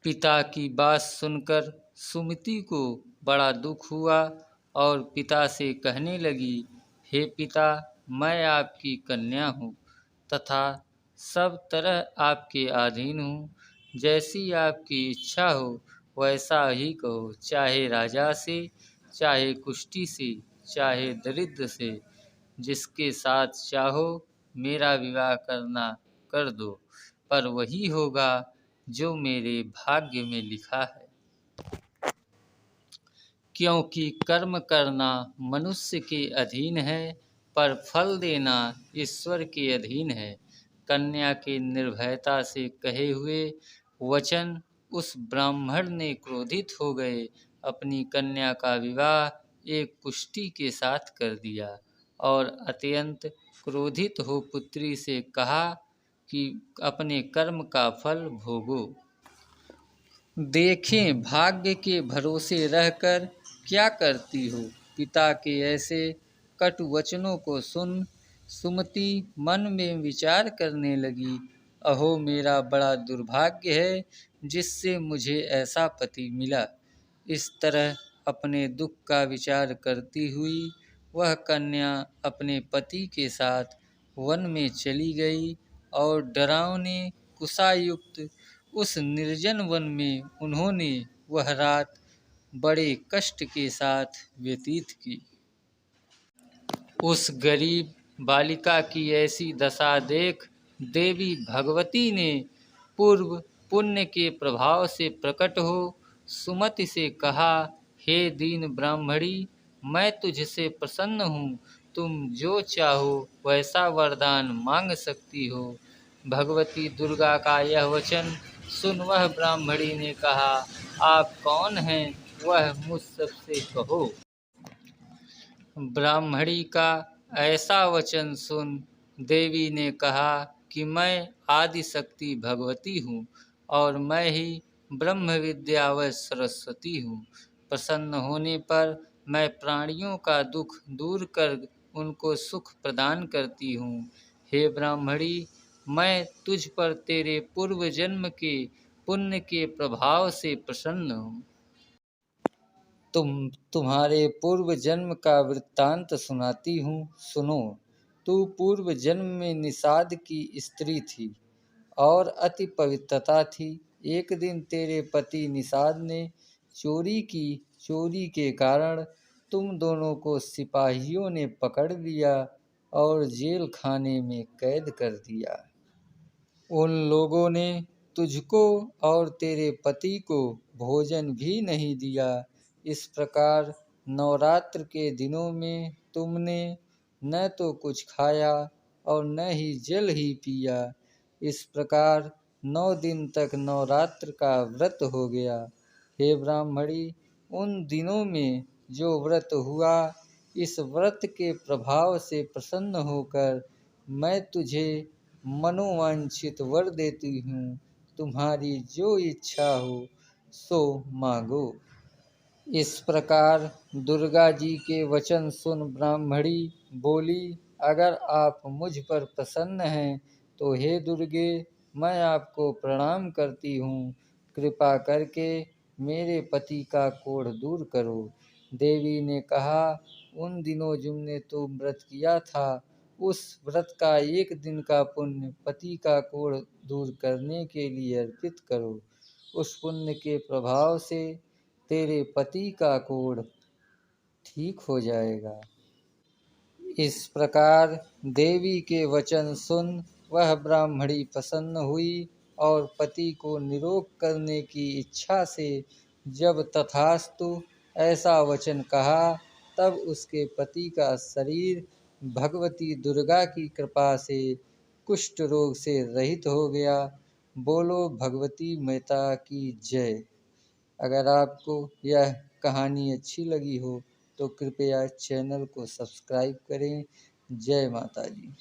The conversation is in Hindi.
पिता की बात सुनकर सुमति को बड़ा दुख हुआ और पिता से कहने लगी, हे पिता, मैं आपकी कन्या हूँ तथा सब तरह आपके अधीन हूँ। जैसी आपकी इच्छा हो वैसा ही कहो, चाहे राजा से, चाहे कुष्ठी से, चाहे दरिद्र से, जिसके साथ चाहो मेरा विवाह करना कर दो, पर वही होगा जो मेरे भाग्य में लिखा है। क्योंकि कर्म करना मनुष्य के अधीन है, पर फल देना ईश्वर के अधीन है। कन्या के निर्भयता से कहे हुए वचन उस ब्राह्मण ने क्रोधित हो गए, अपनी कन्या का विवाह एक कुष्ठी के साथ कर दिया और अत्यंत क्रोधित हो पुत्री से कहा कि अपने कर्म का फल भोगो। देखें भाग्य के भरोसे रहकर क्या करती हो। पिता के ऐसे कटु वचनों को सुन सुमति मन में विचार करने लगी, अहो मेरा बड़ा दुर्भाग्य है जिससे मुझे ऐसा पति मिला। इस तरह अपने दुख का विचार करती हुई वह कन्या अपने पति के साथ वन में चली गई और डरावने कुशायुक्त उस निर्जन वन में उन्होंने वह रात बड़े कष्ट के साथ व्यतीत की। उस गरीब बालिका की ऐसी दशा देख देवी भगवती ने पूर्व पुण्य के प्रभाव से प्रकट हो सुमति से कहा, हे दीन ब्राह्मणी, मैं तुझसे प्रसन्न हूँ, तुम जो चाहो वैसा वरदान मांग सकती हो। भगवती दुर्गा का यह वचन सुन वह ब्राह्मणी ने कहा, आप कौन हैं, वह मुझ सबसे कहो। ब्राह्मणी का ऐसा वचन सुन देवी ने कहा कि मैं आदिशक्ति भगवती हूँ और मैं ही ब्रह्म विद्या व सरस्वती हूँ। प्रसन्न होने पर मैं प्राणियों का दुख दूर कर उनको सुख प्रदान करती हूँ। हे ब्राह्मणी, मैं तुझ पर तेरे पूर्व जन्म के पुण्य के प्रभाव से प्रसन्न हूँ। तुम्हारे पूर्व जन्म का वृत्तांत सुनाती हूँ, सुनो। तू पूर्व जन्म में निषाद की स्त्री थी और अति पवित्रता थी। एक दिन तेरे पति निषाद ने चोरी की। चोरी के कारण तुम दोनों को सिपाहियों ने पकड़ लिया और जेल खाने में कैद कर दिया। उन लोगों ने तुझको और तेरे पति को भोजन भी नहीं दिया। इस प्रकार नवरात्र के दिनों में तुमने न तो कुछ खाया और न ही जल ही पिया। इस प्रकार 9 दिन तक नवरात्र का व्रत हो गया। हे ब्राह्मणी, उन दिनों में जो व्रत हुआ, इस व्रत के प्रभाव से प्रसन्न होकर मैं तुझे मनोवांछित वर देती हूँ। तुम्हारी जो इच्छा हो सो मांगो। इस प्रकार दुर्गा जी के वचन सुन ब्राह्मणी बोली, अगर आप मुझ पर प्रसन्न हैं तो हे दुर्गे, मैं आपको प्रणाम करती हूँ। कृपा करके मेरे पति का कोढ़ दूर करो। देवी ने कहा, उन दिनों तुमने तो व्रत किया था, उस व्रत का 1 दिन का पुण्य पति का कोढ़ दूर करने के लिए अर्पित करो। उस पुण्य के प्रभाव से तेरे पति का कोढ़ ठीक हो जाएगा। इस प्रकार देवी के वचन सुन वह ब्राह्मणी प्रसन्न हुई और पति को निरोग करने की इच्छा से जब तथास्तु ऐसा वचन कहा, तब उसके पति का शरीर भगवती दुर्गा की कृपा से कुष्ठ रोग से रहित हो गया। बोलो भगवती माता की जय। अगर आपको यह कहानी अच्छी लगी हो तो कृपया चैनल को सब्सक्राइब करें। जय माता दी।